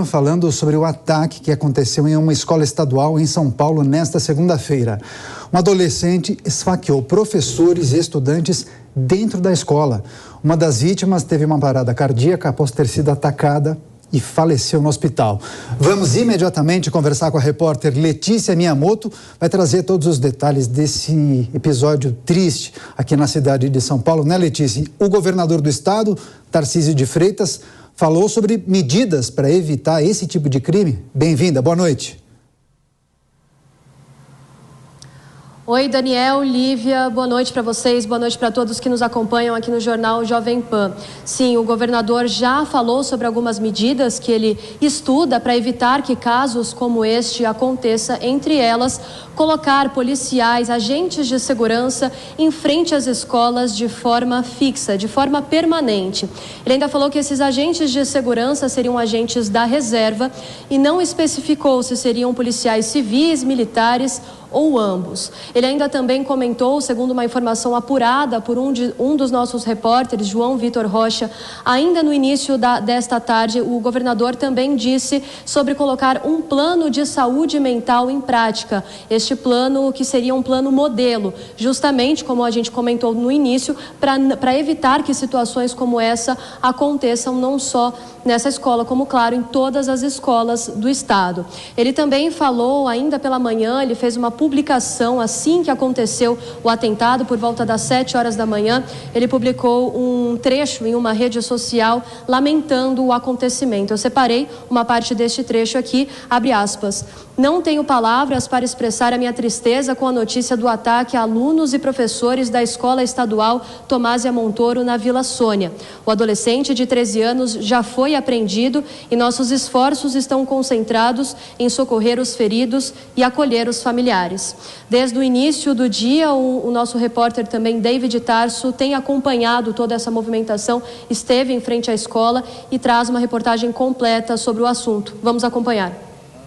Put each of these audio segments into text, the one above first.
falando sobre o ataque que aconteceu em uma escola estadual em São Paulo nesta segunda-feira. Um adolescente esfaqueou professores e estudantes dentro da escola. Uma das vítimas teve uma parada cardíaca após ter sido atacada e faleceu no hospital. Vamos imediatamente conversar com a repórter Letícia Miyamoto, vai trazer todos os detalhes desse episódio triste aqui na cidade de São Paulo, né, Letícia? O governador do estado, Tarcísio de Freitas, falou sobre medidas para evitar esse tipo de crime. Bem-vinda, boa noite. Oi, Daniel, Lívia, boa noite para vocês, boa noite para todos que nos acompanham aqui no Jornal Jovem Pan. Sim, o governador já falou sobre algumas medidas que ele estuda para evitar que casos como este aconteça, entre elas, colocar policiais, agentes de segurança em frente às escolas de forma fixa, de forma permanente. Ele ainda falou que esses agentes de segurança seriam agentes da reserva e não especificou se seriam policiais civis, militares ou ambos. Ele ainda também comentou, segundo uma informação apurada por um dos nossos repórteres, João Vitor Rocha, ainda no início desta tarde, o governador também disse sobre colocar um plano de saúde mental em prática. Este plano que seria um plano modelo, justamente como a gente comentou no início, para evitar que situações como essa aconteçam não só nessa escola, como, claro, em todas as escolas do estado. Ele também falou, ainda pela manhã, ele fez uma publicação assim que aconteceu o atentado, por volta das 7 horas da manhã, ele publicou um trecho em uma rede social lamentando o acontecimento. Eu separei uma parte deste trecho aqui, abre aspas. Não tenho palavras para expressar a minha tristeza com a notícia do ataque a alunos e professores da Escola Estadual Tomásia Montoro na Vila Sônia. O adolescente de 13 anos já foi apreendido e nossos esforços estão concentrados em socorrer os feridos e acolher os familiares. Desde o início do dia, o nosso repórter também, David Tarso, tem acompanhado toda essa movimentação, esteve em frente à escola e traz uma reportagem completa sobre o assunto. Vamos acompanhar.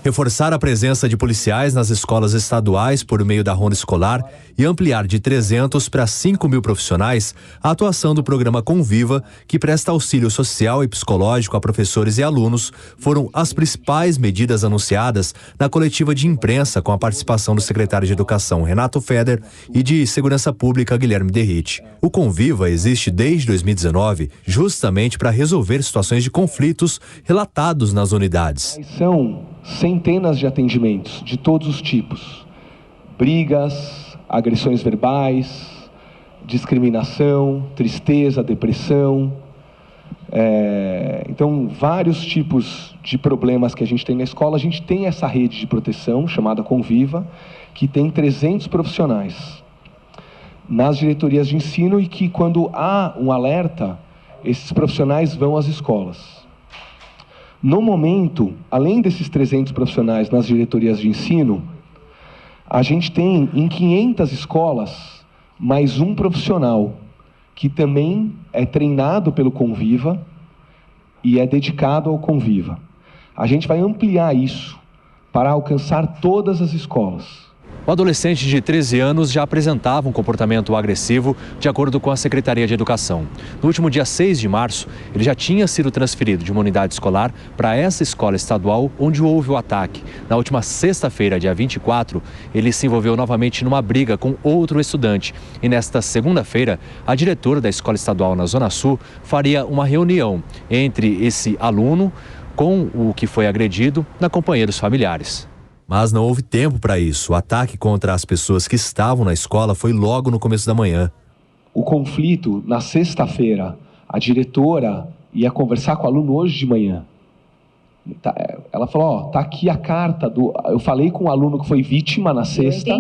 Reforçar a presença de policiais nas escolas estaduais por meio da ronda escolar e ampliar de 300 para 5.000 profissionais a atuação do programa Conviva, que presta auxílio social e psicológico a professores e alunos, foram as principais medidas anunciadas na coletiva de imprensa com a participação do secretário de Educação, Renato Feder, e de Segurança Pública, Guilherme Derrite. O Conviva existe desde 2019 justamente para resolver situações de conflitos relatados nas unidades. São centenas de atendimentos de todos os tipos: brigas, agressões verbais, discriminação, tristeza, depressão. Então, vários tipos de problemas que a gente tem na escola. A gente tem essa rede de proteção chamada Conviva, que tem 300 profissionais nas diretorias de ensino e que, quando há um alerta, esses profissionais vão às escolas. No momento, além desses 300 profissionais nas diretorias de ensino, a gente tem em 500 escolas mais um profissional que também é treinado pelo Conviva e é dedicado ao Conviva. A gente vai ampliar isso para alcançar todas as escolas. O adolescente de 13 anos já apresentava um comportamento agressivo, de acordo com a Secretaria de Educação. No último dia 6 de março, ele já tinha sido transferido de uma unidade escolar para essa escola estadual onde houve o ataque. Na última sexta-feira, dia 24, ele se envolveu novamente numa briga com outro estudante. E nesta segunda-feira, a diretora da escola estadual na Zona Sul faria uma reunião entre esse aluno com o que foi agredido na companhia dos familiares. Mas não houve tempo para isso. O ataque contra as pessoas que estavam na escola foi logo no começo da manhã. O conflito, na sexta-feira, a diretora ia conversar com o aluno hoje de manhã. Ela falou, tá aqui a carta do... Eu falei com o aluno que foi vítima na sexta.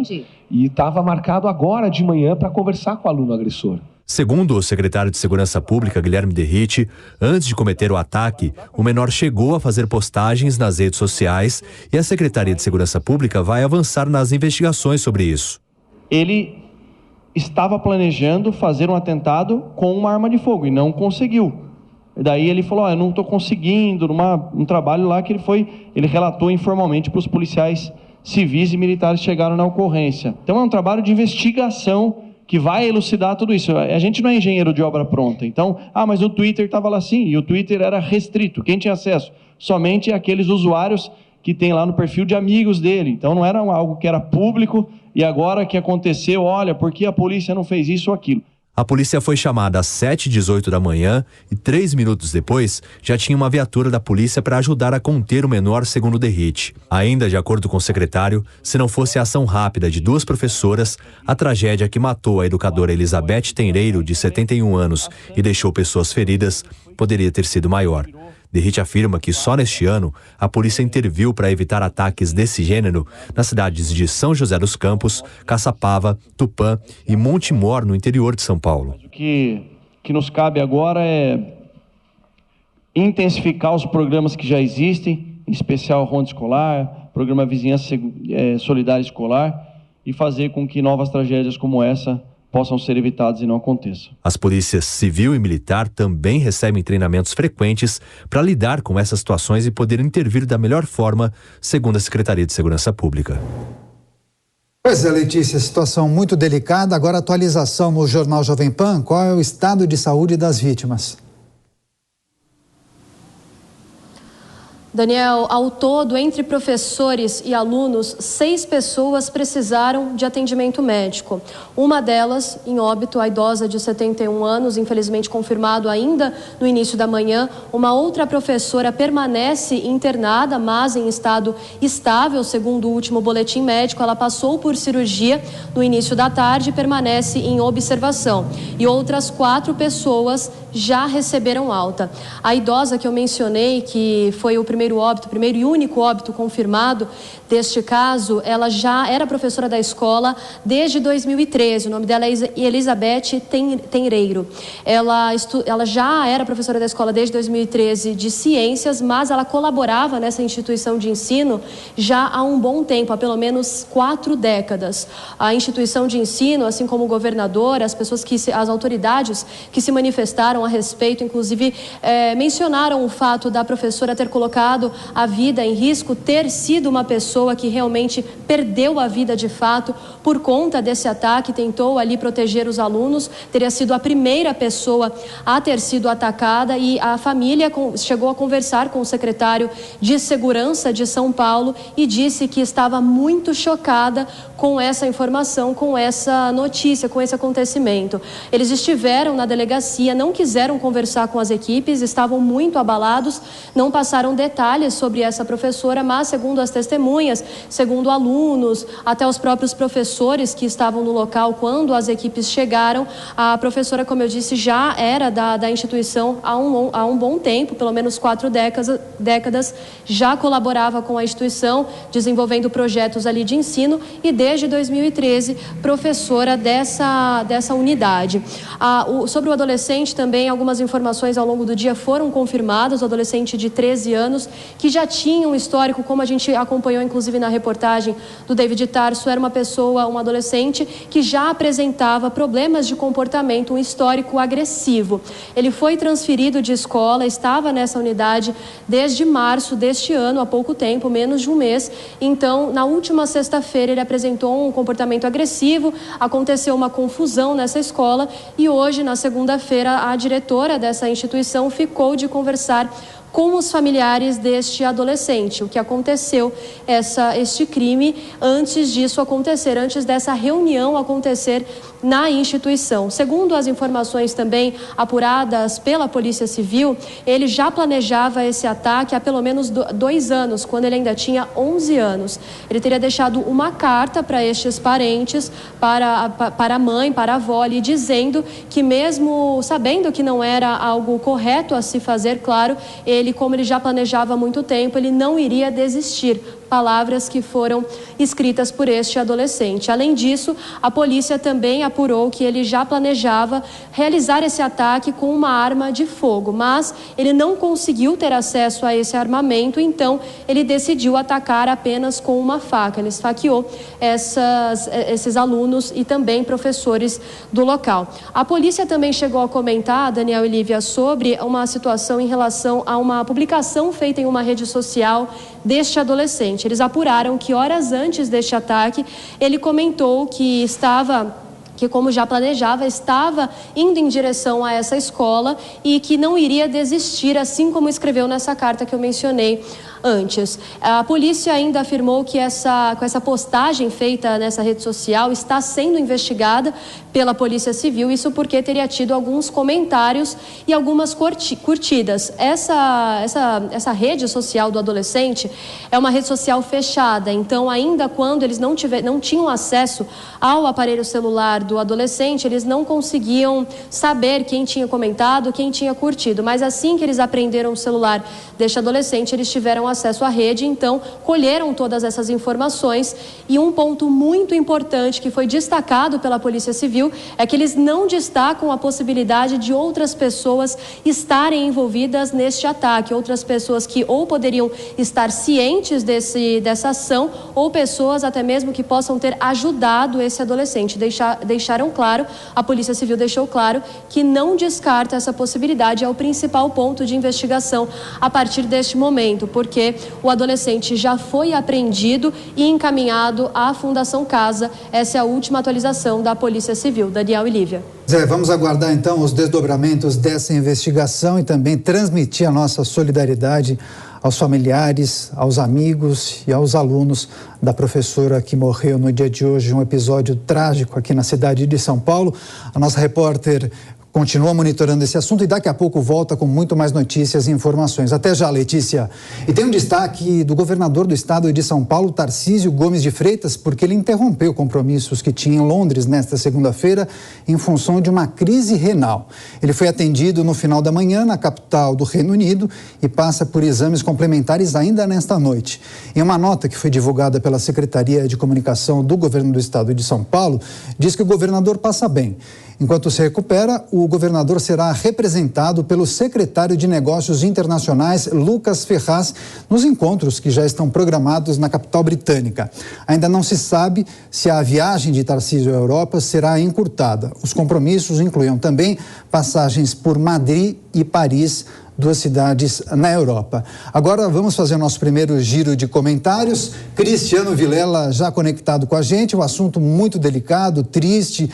E estava marcado agora de manhã para conversar com o aluno agressor. Segundo o secretário de Segurança Pública, Guilherme Derrite, antes de cometer o ataque, o menor chegou a fazer postagens nas redes sociais e a Secretaria de Segurança Pública vai avançar nas investigações sobre isso. Ele estava planejando fazer um atentado com uma arma de fogo e não conseguiu. E daí ele falou, eu não estou conseguindo, um trabalho lá que ele relatou informalmente para os policiais civis e militares que chegaram na ocorrência. Então é um trabalho de investigação que vai elucidar tudo isso. A gente não é engenheiro de obra pronta. Então, mas o Twitter estava lá sim, e o Twitter era restrito. Quem tinha acesso? Somente aqueles usuários que tem lá no perfil de amigos dele. Então, não era algo que era público, e agora que aconteceu, olha, por que a polícia não fez isso ou aquilo? A polícia foi chamada às 7h18 da manhã e 3 minutos depois já tinha uma viatura da polícia para ajudar a conter o menor, segundo o Derrite. Ainda de acordo com o secretário, se não fosse a ação rápida de 2 professoras, a tragédia que matou a educadora Elizabeth Tenreiro, de 71 anos, e deixou pessoas feridas, poderia ter sido maior. Derrite afirma que só neste ano a polícia interviu para evitar ataques desse gênero nas cidades de São José dos Campos, Caçapava, Tupã e Montemor, no interior de São Paulo. O que nos cabe agora é intensificar os programas que já existem, em especial Ronda Escolar, Programa Vizinhança Solidária Escolar, e fazer com que novas tragédias como essa possam ser evitadas e não aconteçam. As polícias civil e militar também recebem treinamentos frequentes para lidar com essas situações e poder intervir da melhor forma, segundo a Secretaria de Segurança Pública. Pois é, Letícia, situação muito delicada. Agora, atualização no Jornal Jovem Pan. Qual é o estado de saúde das vítimas? Daniel, ao todo, entre professores e alunos, 6 pessoas precisaram de atendimento médico. Uma delas, em óbito, a idosa de 71 anos, infelizmente confirmado ainda no início da manhã. Uma outra professora permanece internada, mas em estado estável, segundo o último boletim médico. Ela passou por cirurgia no início da tarde e permanece em observação. E outras 4 pessoas já receberam alta. A idosa que eu mencionei, que foi o primeiro e único óbito confirmado deste caso, ela já era professora da escola desde 2013. O nome dela é Elizabeth Tenreiro. Ela já era professora da escola desde 2013 de ciências, mas ela colaborava nessa instituição de ensino já há um bom tempo, há pelo menos 4 décadas. A instituição de ensino, assim como o governador, as autoridades que se manifestaram a respeito, inclusive mencionaram o fato da professora ter colocado a vida em risco, ter sido uma pessoa que realmente perdeu a vida de fato por conta desse ataque, tentou ali proteger os alunos, teria sido a primeira pessoa a ter sido atacada, e a família chegou a conversar com o secretário de Segurança de São Paulo e disse que estava muito chocada com essa informação, com essa notícia, com esse acontecimento. Eles estiveram na delegacia, não quiseram conversar com as equipes, estavam muito abalados, não passaram detalhes sobre essa professora, mas segundo as testemunhas, segundo alunos, até os próprios professores que estavam no local quando as equipes chegaram, a professora, como eu disse, já era da instituição há um bom tempo, pelo menos 4 décadas, já colaborava com a instituição, desenvolvendo projetos ali de ensino, e desde 2013, professora dessa unidade. Sobre o adolescente também, algumas informações ao longo do dia foram confirmadas. O adolescente de 13 anos, que já tinha um histórico, como a gente acompanhou inclusive na reportagem do David Tarso, era um adolescente que já apresentava problemas de comportamento, um histórico agressivo. Ele foi transferido de escola, estava nessa unidade desde março deste ano, há pouco tempo, menos de um mês. Então, na última sexta-feira, ele apresentou um comportamento agressivo, aconteceu uma confusão nessa escola, e hoje, na segunda-feira, a diretora dessa instituição ficou de conversar com os familiares deste adolescente. O que aconteceu, este crime, antes disso acontecer, antes dessa reunião acontecer na instituição. Segundo as informações também apuradas pela Polícia Civil, ele já planejava esse ataque há pelo menos 2 anos, quando ele ainda tinha 11 anos. Ele teria deixado uma carta para estes parentes, para a mãe, para a avó, ali, dizendo que, mesmo sabendo que não era algo correto a se fazer, claro, como ele já planejava há muito tempo, ele não iria desistir. Palavras que foram escritas por este adolescente. Além disso, a polícia também apurou que ele já planejava realizar esse ataque com uma arma de fogo, mas ele não conseguiu ter acesso a esse armamento, então ele decidiu atacar apenas com uma faca. Ele esfaqueou esses alunos e também professores do local. A polícia também chegou a comentar, Daniel e Lívia, sobre uma situação em relação a uma publicação feita em uma rede social deste adolescente. Eles apuraram que horas antes deste ataque, ele comentou que estava que, como já planejava, estava indo em direção a essa escola e que não iria desistir, assim como escreveu nessa carta que eu mencionei antes. A polícia ainda afirmou que com essa postagem feita nessa rede social está sendo investigada pela Polícia Civil, isso porque teria tido alguns comentários e algumas curtidas. Essa rede social do adolescente é uma rede social fechada, então ainda quando eles não tinham acesso ao aparelho celular do adolescente, eles não conseguiam saber quem tinha comentado, quem tinha curtido, mas assim que eles apreenderam o celular deste adolescente, eles tiveram acesso à rede, então colheram todas essas informações. E um ponto muito importante que foi destacado pela Polícia Civil é que eles não destacam a possibilidade de outras pessoas estarem envolvidas neste ataque, outras pessoas que ou poderiam estar cientes dessa ação ou pessoas até mesmo que possam ter ajudado esse adolescente. Deixaram claro, a Polícia Civil deixou claro que não descarta essa possibilidade, é o principal ponto de investigação a partir deste momento, porque o adolescente já foi apreendido e encaminhado à Fundação Casa. Essa é a última atualização da Polícia Civil. Daniel e Lívia. Vamos aguardar então os desdobramentos dessa investigação e também transmitir a nossa solidariedade aos familiares, aos amigos e aos alunos da professora que morreu no dia de hoje, um episódio trágico aqui na cidade de São Paulo. A nossa repórter continua monitorando esse assunto e daqui a pouco volta com muito mais notícias e informações. Até já, Letícia. E tem um destaque do governador do estado de São Paulo, Tarcísio Gomes de Freitas, porque ele interrompeu compromissos que tinha em Londres nesta segunda-feira em função de uma crise renal. Ele foi atendido no final da manhã na capital do Reino Unido e passa por exames complementares ainda nesta noite. Em uma nota que foi divulgada pela Secretaria de Comunicação do governo do estado de São Paulo, diz que o governador passa bem. Enquanto se recupera, o governador será representado pelo secretário de Negócios Internacionais, Lucas Ferraz, nos encontros que já estão programados na capital britânica. Ainda não se sabe se a viagem de Tarcísio à Europa será encurtada. Os compromissos incluíam também passagens por Madrid e Paris, duas cidades na Europa. Agora vamos fazer o nosso primeiro giro de comentários. Cristiano Vilela já conectado com a gente, um assunto muito delicado, triste.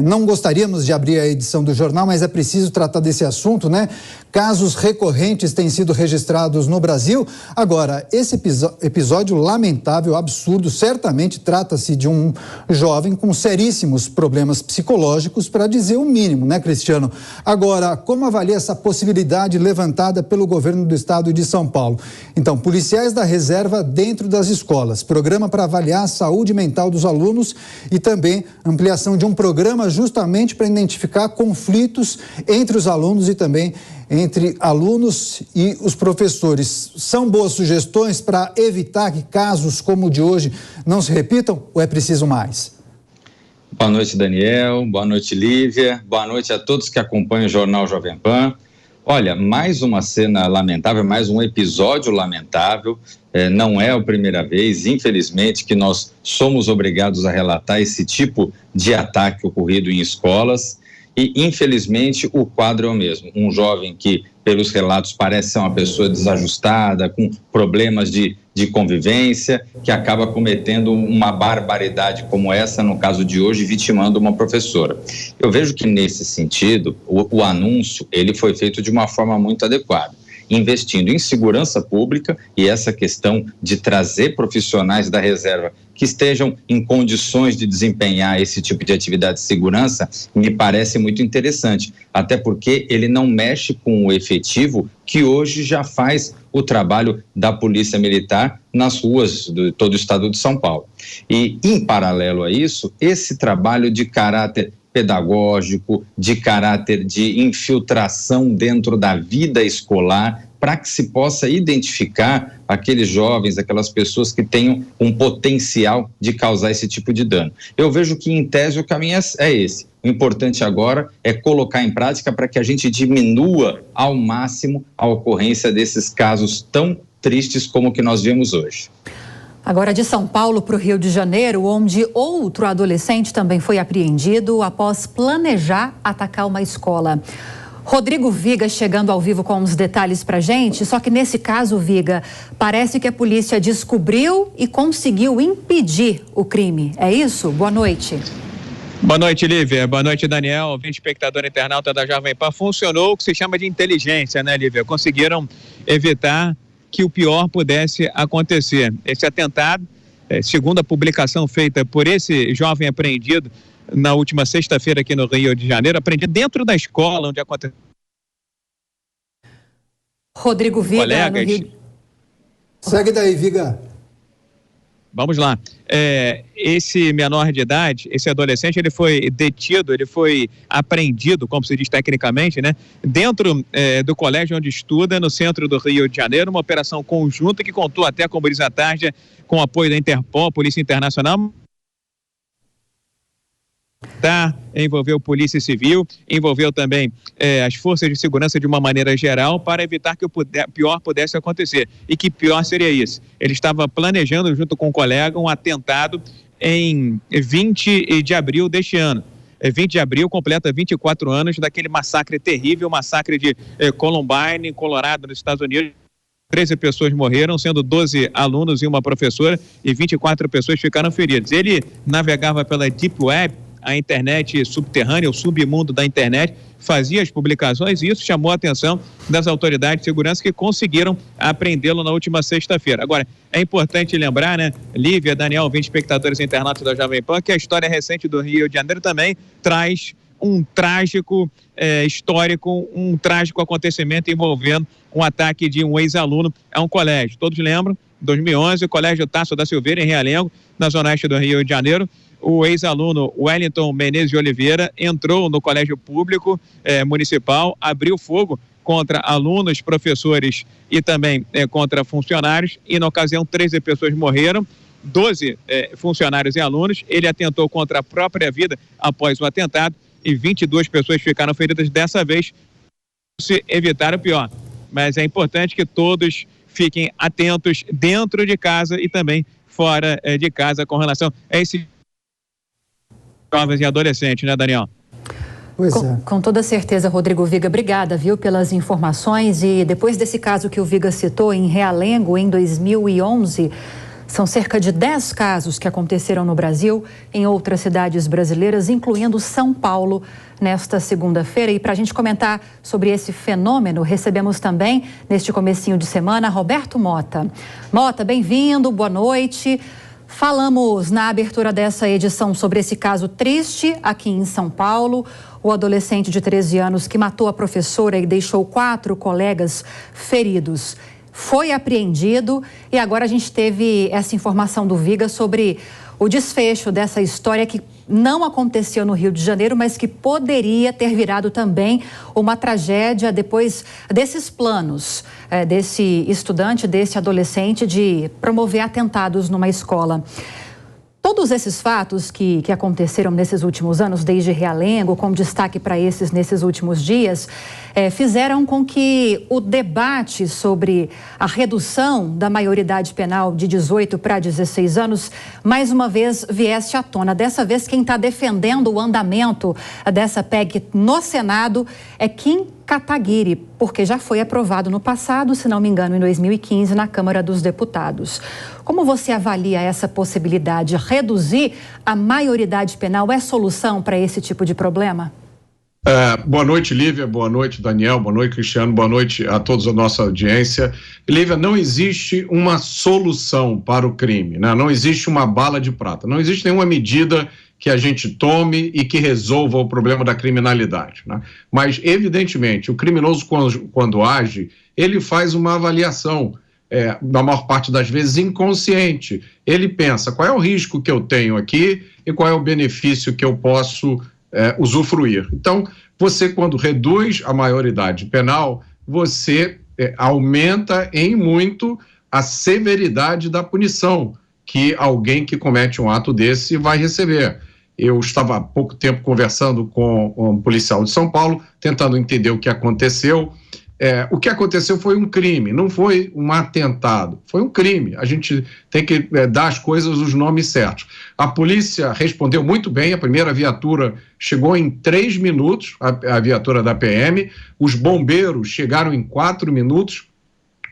Não gostaríamos de abrir a edição do jornal, mas é preciso tratar desse assunto, né? Casos recorrentes têm sido registrados no Brasil. Agora, esse episódio lamentável, absurdo, certamente trata-se de um jovem com seríssimos problemas psicológicos, para dizer o mínimo, né, Cristiano? Agora, como avalia essa possibilidade levantada pelo governo do estado de São Paulo? Então, policiais da reserva dentro das escolas, programa para avaliar a saúde mental dos alunos e também ampliação de um programa justamente para identificar conflitos entre os alunos e também entre alunos e os professores. São boas sugestões para evitar que casos como o de hoje não se repitam ou é preciso mais? Boa noite, Daniel. Boa noite, Lívia. Boa noite a todos que acompanham o Jornal Jovem Pan. Olha, mais uma cena lamentável, mais um episódio lamentável. Não é a primeira vez, infelizmente, que nós somos obrigados a relatar esse tipo de ataque ocorrido em escolas. E, infelizmente, o quadro é o mesmo. Um jovem que, pelos relatos, parece ser uma pessoa desajustada, com problemas de convivência, que acaba cometendo uma barbaridade como essa, no caso de hoje, vitimando uma professora. Eu vejo que, nesse sentido, o anúncio ele foi feito de uma forma muito adequada, investindo em segurança pública e essa questão de trazer profissionais da reserva que estejam em condições de desempenhar esse tipo de atividade de segurança, me parece muito interessante, até porque ele não mexe com o efetivo que hoje já faz o trabalho da Polícia Militar nas ruas de todo o estado de São Paulo. E, em paralelo a isso, esse trabalho de caráter pedagógico, de caráter de infiltração dentro da vida escolar, para que se possa identificar aqueles jovens, aquelas pessoas que tenham um potencial de causar esse tipo de dano. Eu vejo que, em tese, o caminho é esse. O importante agora é colocar em prática para que a gente diminua ao máximo a ocorrência desses casos tão tristes como o que nós vemos hoje. Agora, de São Paulo para o Rio de Janeiro, onde outro adolescente também foi apreendido após planejar atacar uma escola. Rodrigo Viga chegando ao vivo com os detalhes para a gente, só que nesse caso, Viga, parece que a polícia descobriu e conseguiu impedir o crime. É isso? Boa noite. Boa noite, Lívia. Boa noite, Daniel. Ouvinte, espectador internauta da Jovem Pan. Funcionou o que se chama de inteligência, né, Lívia? Conseguiram evitar que o pior pudesse acontecer. Esse atentado, segundo a publicação feita por esse jovem apreendido na última sexta-feira aqui no Rio de Janeiro, apreendido dentro da escola onde aconteceu. Rodrigo Viga, colegas. No Rio... Segue daí, Viga. Vamos lá. Esse menor de idade, esse adolescente, ele foi detido, ele foi apreendido, como se diz tecnicamente, né? Dentro do colégio onde estuda, no centro do Rio de Janeiro, uma operação conjunta que contou até, como diz a tarde, com o apoio da Interpol, Polícia Internacional. Envolveu Polícia Civil, envolveu também as forças de segurança de uma maneira geral para evitar que o pior pudesse acontecer. E que pior seria isso? Ele estava planejando, junto com um colega, um atentado em 20 de abril deste ano. 20 de abril completa 24 anos daquele massacre terrível, massacre de Columbine, em Colorado, nos Estados Unidos. 13 pessoas morreram, sendo 12 alunos e uma professora, e 24 pessoas ficaram feridas. Ele navegava pela Deep Web, a internet subterrânea, o submundo da internet, fazia as publicações, e isso chamou a atenção das autoridades de segurança, que conseguiram apreendê-lo na última sexta-feira. Agora, é importante lembrar, né, Lívia, Daniel, 20 espectadores internautas da Jovem Pan, que a história recente do Rio de Janeiro também traz um trágico histórico, um trágico acontecimento envolvendo um ataque de um ex-aluno a um colégio. Todos lembram, 2011, o Colégio Tasso da Silveira, em Realengo, na zona oeste do Rio de Janeiro. O ex-aluno Wellington Menezes de Oliveira entrou no colégio público municipal, abriu fogo contra alunos, professores e também contra funcionários, e na ocasião 13 pessoas morreram, 12 funcionários e alunos. Ele atentou contra a própria vida após o atentado e 22 pessoas ficaram feridas. Dessa vez, se evitar o pior. Mas é importante que todos fiquem atentos dentro de casa e também fora de casa com relação a esses jovens e adolescentes, né, Daniel? Com toda certeza, Rodrigo Viga, obrigada, viu, pelas informações. E depois desse caso que o Viga citou em Realengo, em 2011, são cerca de 10 casos que aconteceram no Brasil, em outras cidades brasileiras, incluindo São Paulo, nesta segunda-feira. E para a gente comentar sobre esse fenômeno, recebemos também, neste comecinho de semana, Roberto Mota. Mota, bem-vindo, boa noite. Falamos na abertura dessa edição sobre esse caso triste aqui em São Paulo, o adolescente de 13 anos que matou a professora e deixou 4 colegas feridos. Foi apreendido e agora a gente teve essa informação do Viga sobre o desfecho dessa história que não aconteceu no Rio de Janeiro, mas que poderia ter virado também uma tragédia depois desses planos desse estudante, desse adolescente, de promover atentados numa escola. Todos esses fatos que aconteceram nesses últimos anos, desde Realengo, com destaque para esses nesses últimos dias, fizeram com que o debate sobre a redução da maioridade penal de 18 para 16 anos, mais uma vez, viesse à tona. Dessa vez, quem está defendendo o andamento dessa PEC no Senado é Kim Kataguiri, porque já foi aprovado no passado, se não me engano, em 2015, na Câmara dos Deputados. Como você avalia essa possibilidade? Reduzir a maioridade penal é solução para esse tipo de problema? Boa noite, Lívia, boa noite, Daniel, boa noite, Cristiano, boa noite a todos a nossa audiência. Lívia, não existe uma solução para o crime, né? Não existe uma bala de prata, não existe nenhuma medida que a gente tome e que resolva o problema da criminalidade, né? Mas, evidentemente, o criminoso, quando age, ele faz uma avaliação, na maior parte das vezes, inconsciente. Ele pensa qual é o risco que eu tenho aqui e qual é o benefício que eu posso usufruir. Então, você, quando reduz a maioridade penal, você aumenta em muito a severidade da punição que alguém que comete um ato desse vai receber. Eu estava há pouco tempo conversando com um policial de São Paulo, tentando entender o que aconteceu. O que aconteceu foi um crime, não foi um atentado, foi um crime. A gente tem que dar as coisas os nomes certos. A polícia respondeu muito bem, a primeira viatura chegou em 3 minutos, a viatura da PM, os bombeiros chegaram em 4 minutos.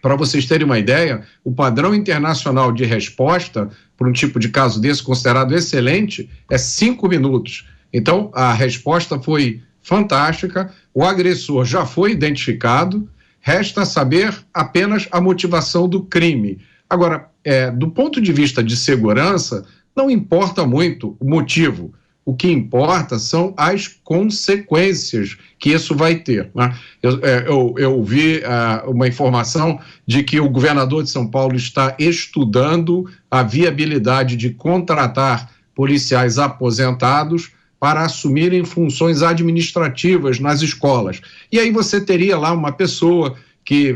Para vocês terem uma ideia, o padrão internacional de resposta para um tipo de caso desse, considerado excelente, é 5 minutos. Então, a resposta foi fantástica, o agressor já foi identificado, resta saber apenas a motivação do crime. Agora, do ponto de vista de segurança, não importa muito o motivo. O que importa são as consequências que isso vai ter, né? Eu vi uma informação de que o governador de São Paulo está estudando a viabilidade de contratar policiais aposentados para assumirem funções administrativas nas escolas. E aí você teria lá uma pessoa que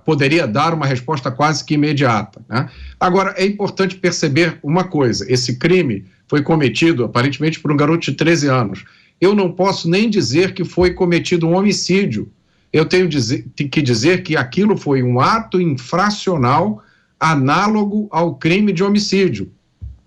poderia dar uma resposta quase que imediata, né? Agora, é importante perceber uma coisa: esse crime foi cometido, aparentemente, por um garoto de 13 anos. Eu não posso nem dizer que foi cometido um homicídio. Eu tenho que dizer que aquilo foi um ato infracional análogo ao crime de homicídio.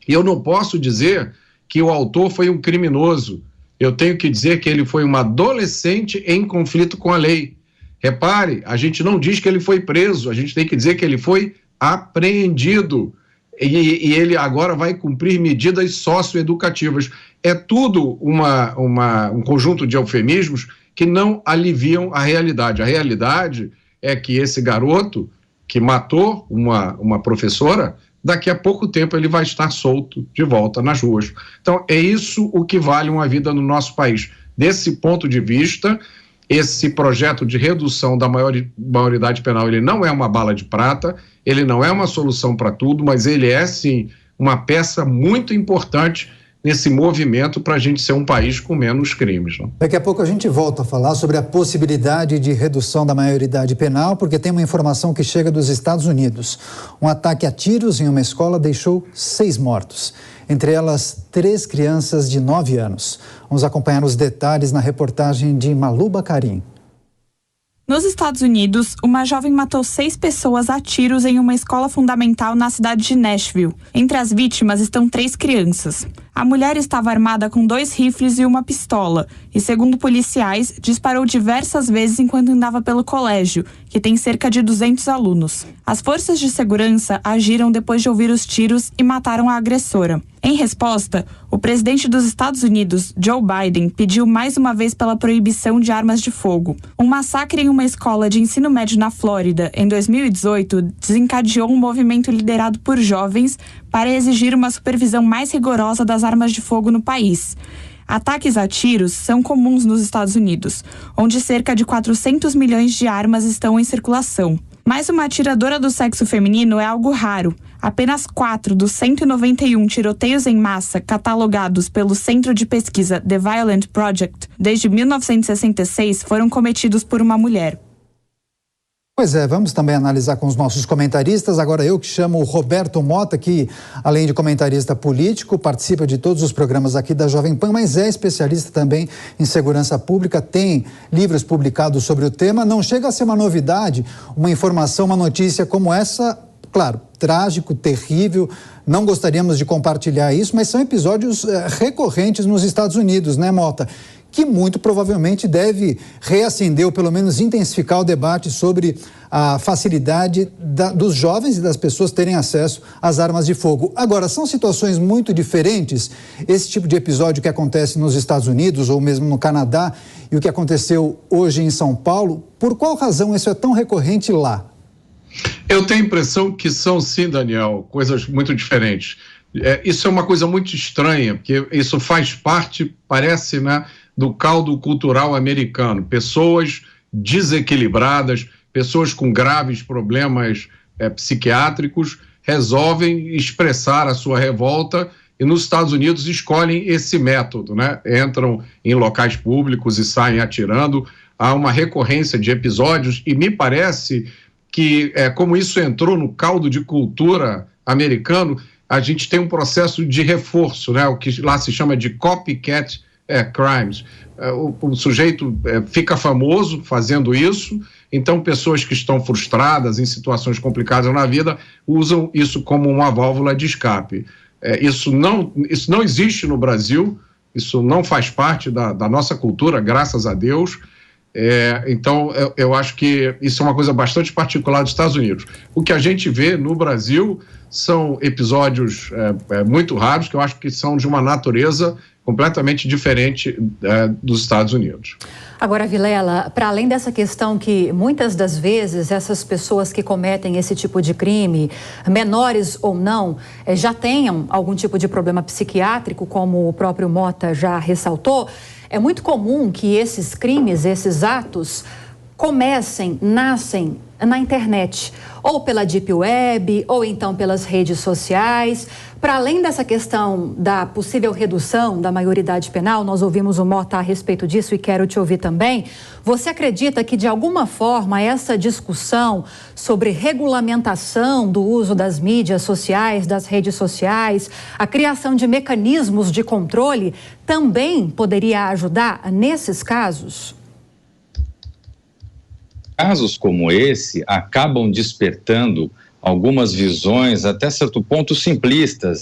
E eu não posso dizer que o autor foi um criminoso. Eu tenho que dizer que ele foi um adolescente em conflito com a lei. Repare, a gente não diz que ele foi preso, a gente tem que dizer que ele foi apreendido. E ele agora vai cumprir medidas socioeducativas. É tudo um conjunto de eufemismos que não aliviam a realidade. A realidade é que esse garoto que matou uma professora, daqui a pouco tempo ele vai estar solto de volta nas ruas. Então, é isso o que vale uma vida no nosso país. Desse ponto de vista, esse projeto de redução da maioridade penal, ele não é uma bala de prata, ele não é uma solução para tudo, mas ele é, sim, uma peça muito importante nesse movimento para a gente ser um país com menos crimes, não? Daqui a pouco a gente volta a falar sobre a possibilidade de redução da maioridade penal, porque tem uma informação que chega dos Estados Unidos. Um ataque a tiros em uma escola deixou 6 mortos, entre elas 3 crianças de 9 anos. Vamos acompanhar os detalhes na reportagem de Malu Bacarim. Nos Estados Unidos, uma jovem matou 6 pessoas a tiros em uma escola fundamental na cidade de Nashville. Entre as vítimas estão 3 crianças. A mulher estava armada com 2 rifles e uma pistola e, segundo policiais, disparou diversas vezes enquanto andava pelo colégio, que tem cerca de 200 alunos. As forças de segurança agiram depois de ouvir os tiros e mataram a agressora. Em resposta, o presidente dos Estados Unidos, Joe Biden, pediu mais uma vez pela proibição de armas de fogo. Um massacre em uma escola de ensino médio na Flórida, em 2018, desencadeou um movimento liderado por jovens para exigir uma supervisão mais rigorosa das armas de fogo no país. Ataques a tiros são comuns nos Estados Unidos, onde cerca de 400 milhões de armas estão em circulação. Mas uma atiradora do sexo feminino é algo raro. Apenas 4 dos 191 tiroteios em massa catalogados pelo Centro de Pesquisa The Violent Project desde 1966 foram cometidos por uma mulher. Pois é, vamos também analisar com os nossos comentaristas. Agora eu que chamo o Roberto Mota, que além de comentarista político, participa de todos os programas aqui da Jovem Pan, mas é especialista também em segurança pública, tem livros publicados sobre o tema. Não chega a ser uma novidade, uma informação, uma notícia como essa, claro, trágico, terrível, não gostaríamos de compartilhar isso, mas são episódios recorrentes nos Estados Unidos, né, Mota? Que muito provavelmente deve reacender ou pelo menos intensificar o debate sobre a facilidade dos jovens e das pessoas terem acesso às armas de fogo. Agora, são situações muito diferentes, esse tipo de episódio que acontece nos Estados Unidos ou mesmo no Canadá e o que aconteceu hoje em São Paulo. Por qual razão isso é tão recorrente lá? Eu tenho a impressão que são, sim, Daniel, coisas muito diferentes. Isso é uma coisa muito estranha, porque isso faz parte, parece, né, do caldo cultural americano. Pessoas desequilibradas, pessoas com graves problemas psiquiátricos resolvem expressar a sua revolta e nos Estados Unidos escolhem esse método, né? Entram em locais públicos e saem atirando. Há uma recorrência de episódios e me parece que, como isso entrou no caldo de cultura americano, a gente tem um processo de reforço, né? O que lá se chama de copycat crimes. O sujeito fica famoso fazendo isso, então pessoas que estão frustradas em situações complicadas na vida usam isso como uma válvula de escape. Isso não existe no Brasil, isso não faz parte da nossa cultura, graças a Deus. Então, eu acho que isso é uma coisa bastante particular dos Estados Unidos. O que a gente vê no Brasil são episódios muito raros, que eu acho que são de uma natureza completamente diferente dos Estados Unidos. Agora, Vilela, para além dessa questão que muitas das vezes essas pessoas que cometem esse tipo de crime, menores ou não, já tenham algum tipo de problema psiquiátrico, como o próprio Mota já ressaltou, é muito comum que esses crimes, esses atos, nascem na internet, ou pela Deep Web, ou então pelas redes sociais. Para além dessa questão da possível redução da maioridade penal, nós ouvimos o Mota a respeito disso e quero te ouvir também. Você acredita que, de alguma forma, essa discussão sobre regulamentação do uso das mídias sociais, das redes sociais, a criação de mecanismos de controle, também poderia ajudar nesses casos? Casos como esse acabam despertando algumas visões até certo ponto simplistas,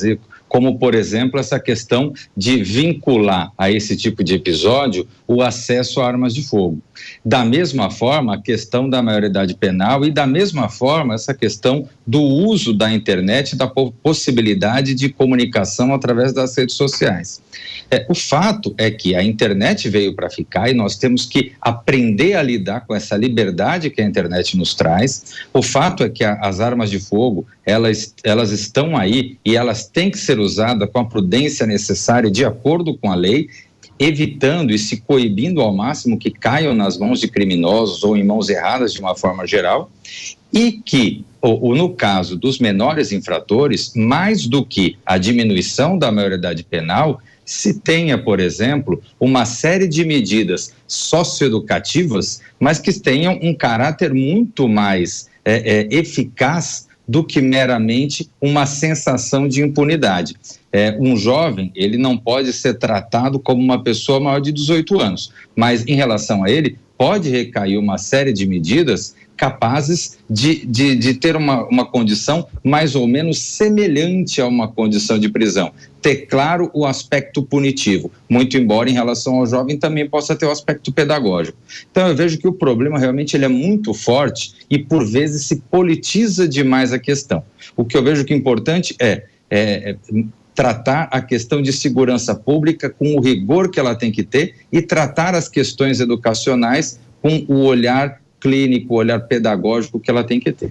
como, por exemplo, essa questão de vincular a esse tipo de episódio o acesso a armas de fogo. Da mesma forma, a questão da maioridade penal e, da mesma forma, essa questão do uso da internet, da possibilidade de comunicação através das redes sociais. O fato é que a internet veio para ficar e nós temos que aprender a lidar com essa liberdade que a internet nos traz. O fato é que as armas de fogo, elas estão aí e elas têm que ser usadas com a prudência necessária de acordo com a lei, evitando e se coibindo ao máximo que caiam nas mãos de criminosos ou em mãos erradas de uma forma geral, e que, no caso dos menores infratores, mais do que a diminuição da maioridade penal, se tenha, por exemplo, uma série de medidas socioeducativas, mas que tenham um caráter muito mais eficaz do que meramente uma sensação de impunidade. Um jovem, ele não pode ser tratado como uma pessoa maior de 18 anos, mas em relação a ele, pode recair uma série de medidas capazes de ter uma condição mais ou menos semelhante a uma condição de prisão. Ter claro o aspecto punitivo, muito embora em relação ao jovem também possa ter o aspecto pedagógico. Então eu vejo que o problema realmente ele é muito forte e por vezes se politiza demais a questão. O que eu vejo que é importante é tratar a questão de segurança pública com o rigor que ela tem que ter e tratar as questões educacionais com o olhar clínico, o olhar pedagógico que ela tem que ter.